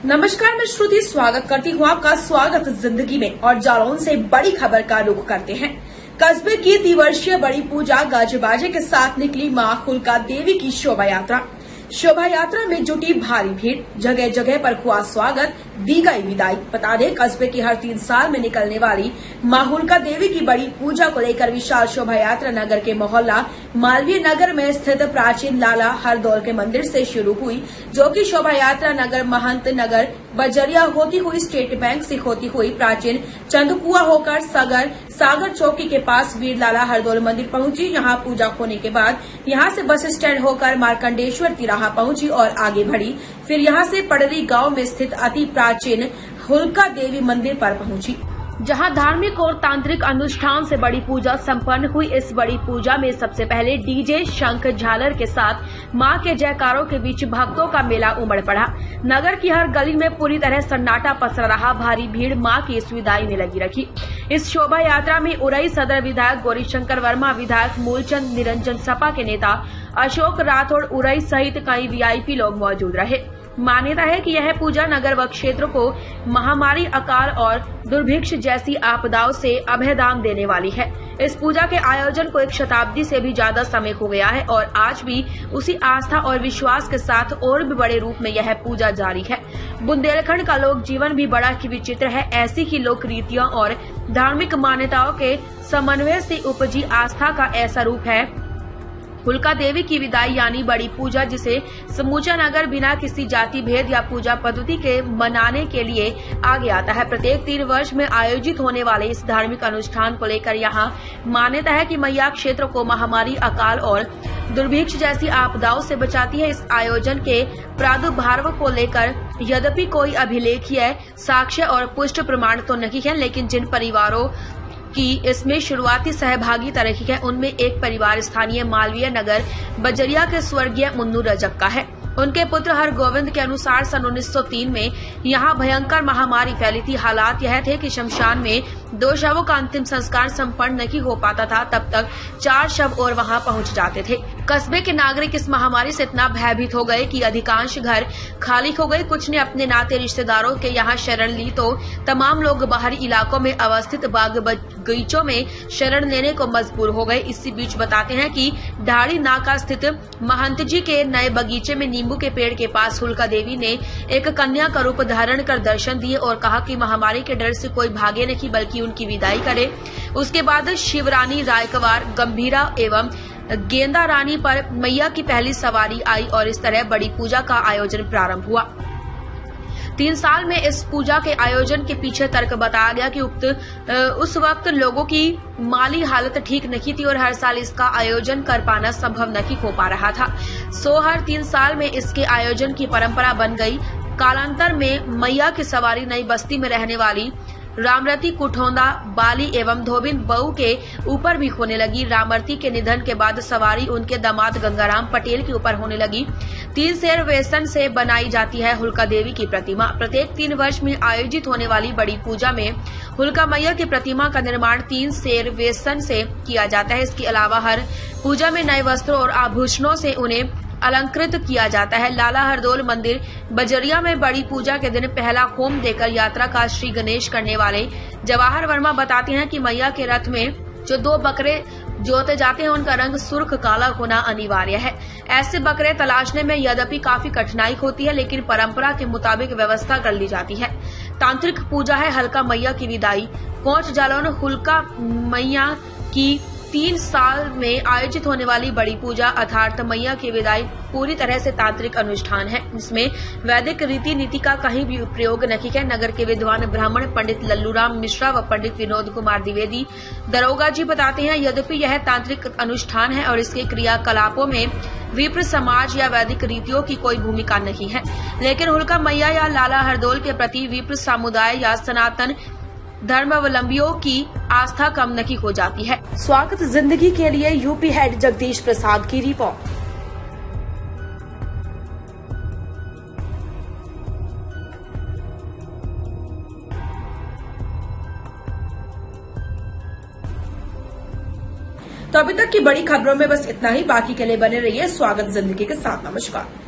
नमस्कार, मैं श्रुति स्वागत करती हूँ आपका स्वागत जिंदगी में। और जालौन से बड़ी खबर का रुख करते हैं। कस्बे की दिवसीय बड़ी पूजा गाजे बाजे के साथ निकली मां होलिका देवी की शोभा यात्रा में जुटी भारी भीड़, जगह जगह पर हुआ स्वागत, दी गई विदाई। बता दें, कस्बे की हर 3 साल में निकलने वाली मां होलिका देवी की बड़ी पूजा को लेकर विशाल शोभा यात्रा नगर के मोहल्ला मालवीय नगर में स्थित प्राचीन लाला हरदौल के मंदिर से शुरू हुई, जो कि शोभा यात्रा नगर महंत नगर बजरिया होती हुई स्टेट बैंक से होती हुई प्राचीन चंदकुआ होकर सागर चौकी के पास वीर लाला हरदौल मंदिर पहुंची। यहां पूजा होने के बाद यहां से बस स्टैंड होकर मार्कंडेश्वर तिराहा पहुंची और आगे बढ़ी। फिर यहां से पड़री गांव में स्थित अति प्राचीन होलिका देवी मंदिर पर पहुंची, जहां धार्मिक और तांत्रिक अनुष्ठान से बड़ी पूजा संपन्न हुई। इस बड़ी पूजा में सबसे पहले डीजे, शंख, झालर के साथ मां के जयकारों के बीच भक्तों का मेला उमड़ पड़ा। नगर की हर गली में पूरी तरह सन्नाटा पसरा रहा। भारी भीड़ मां की इस विदाई में लगी रखी। इस शोभा यात्रा में उरई सदर विधायक गौरीशंकर वर्मा, विधायक मूलचंद निरंजन, सपा के नेता अशोक राठौड़ उरई सहित कई वीआईपी लोग मौजूद रहे। मान्यता है कि यह पूजा नगर व क्षेत्र को महामारी, अकाल और दुर्भिक्ष जैसी आपदाओं से अभयदान देने वाली है। इस पूजा के आयोजन को 1 शताब्दी से भी ज्यादा समय हो गया है और आज भी उसी आस्था और विश्वास के साथ और भी बड़े रूप में यह पूजा जारी है। बुंदेलखंड का लोक जीवन भी बड़ा ही विचित्र है। ऐसी ही लोक रीतियों और धार्मिक मान्यताओं के समन्वय से उपजी आस्था का ऐसा रूप है होलिका देवी की विदाई यानी बड़ी पूजा, जिसे समूचा नगर बिना किसी जाति भेद या पूजा पद्धति के मनाने के लिए आगे आता है। प्रत्येक 3 वर्ष में आयोजित होने वाले इस धार्मिक अनुष्ठान को लेकर यहाँ मान्यता है कि मैया क्षेत्र को महामारी, अकाल और दुर्भिक्ष जैसी आपदाओं से बचाती है। इस आयोजन के प्रादुर्भाव को लेकर यद्यपि कोई अभिलेखीय साक्ष्य और पुष्ट प्रमाण तो नहीं है, लेकिन जिन परिवारों की इसमें शुरुआती सहभागिता रही है, उनमें एक परिवार स्थानीय मालवीय नगर बजरिया के स्वर्गीय मुन्नू रजक का है। उनके पुत्र हर गोविंद के अनुसार सन 1903 में यहाँ भयंकर महामारी फैली थी। हालात यह थे कि शमशान में 2 शवों का अंतिम संस्कार संपन्न नहीं हो पाता था, तब तक 4 शव और वहाँ पहुँच जाते थे। कस्बे के नागरिक इस महामारी से इतना भयभीत हो गए कि अधिकांश घर खाली हो गए। कुछ ने अपने नाते रिश्तेदारों के यहाँ शरण ली तो तमाम लोग बाहरी इलाकों में अवस्थित बाग बगीचों में शरण लेने को मजबूर हो गए। इसी बीच बताते हैं कि ढाड़ी नाका स्थित महंत जी के नए बगीचे में नींबू के पेड़ के पास होलिका देवी ने एक कन्या का रूप धारण कर दर्शन दिए और कहा कि महामारी के डर से कोई भागे नहीं, बल्कि उनकी विदाई करे। उसके बाद शिवरानी, रायकवार, गंभीरा एवं गेंदा रानी पर मैया की पहली सवारी आई और इस तरह बड़ी पूजा का आयोजन प्रारंभ हुआ। 3 साल में इस पूजा के आयोजन के पीछे तर्क बताया गया कि उस वक्त लोगों की माली हालत ठीक नहीं थी और हर साल इसका आयोजन कर पाना संभव नहीं हो पा रहा था। सो हर 3 साल में इसके आयोजन की परंपरा बन गई। कालांतर में मैया की सवारी नई बस्ती में रहने वाली रामरती, कुठौंदा, बाली एवं धोबिन बहू के ऊपर भी होने लगी। रामरती के निधन के बाद सवारी उनके दामाद गंगाराम पटेल के ऊपर होने लगी। 3 सेर वेसन से बनाई जाती है होलिका देवी की प्रतिमा। प्रत्येक 3 वर्ष में आयोजित होने वाली बड़ी पूजा में होलिका मैया की प्रतिमा का निर्माण 3 सेर वेसन से किया जाता है। इसके अलावा हर पूजा में नए वस्त्रों और आभूषणों से उन्हें अलंकृत किया जाता है। लाला हरदौल मंदिर बजरिया में बड़ी पूजा के दिन पहला होम देकर यात्रा का श्री गणेश करने वाले जवाहर वर्मा बताते हैं कि मैया के रथ में जो 2 बकरे जोते जाते हैं, उनका रंग सुर्ख काला होना अनिवार्य है। ऐसे बकरे तलाशने में यद्यपि काफी कठिनाई होती है, लेकिन परंपरा के मुताबिक व्यवस्था कर ली जाती है। तांत्रिक पूजा है होलिका मैया की विदाई। कोंच जालौन होलिका मैया की 3 साल में आयोजित होने वाली बड़ी पूजा अर्थात मैया की विदाई पूरी तरह से तांत्रिक अनुष्ठान है। इसमें वैदिक रीति नीति का कहीं भी प्रयोग नहीं है। नगर के विद्वान ब्राह्मण पंडित लल्लूराम मिश्रा व पंडित विनोद कुमार द्विवेदी दरोगा जी बताते हैं, यद्यपि यह तांत्रिक अनुष्ठान है और इसके क्रियाकलापों में विप्र समाज या वैदिक रीतियों की कोई भूमिका नहीं है, लेकिन होलिका मैया या लाला हरदौल के प्रति विप्र समुदाय या सनातन धर्मावलंबियों की आस्था कम नहीं हो जाती है। स्वागत जिंदगी के लिए यूपी हेड जगदीश प्रसाद की रिपोर्ट। तो अभी तक की बड़ी खबरों में बस इतना ही। बाकी के लिए बने रहिए स्वागत जिंदगी के साथ। नमस्कार।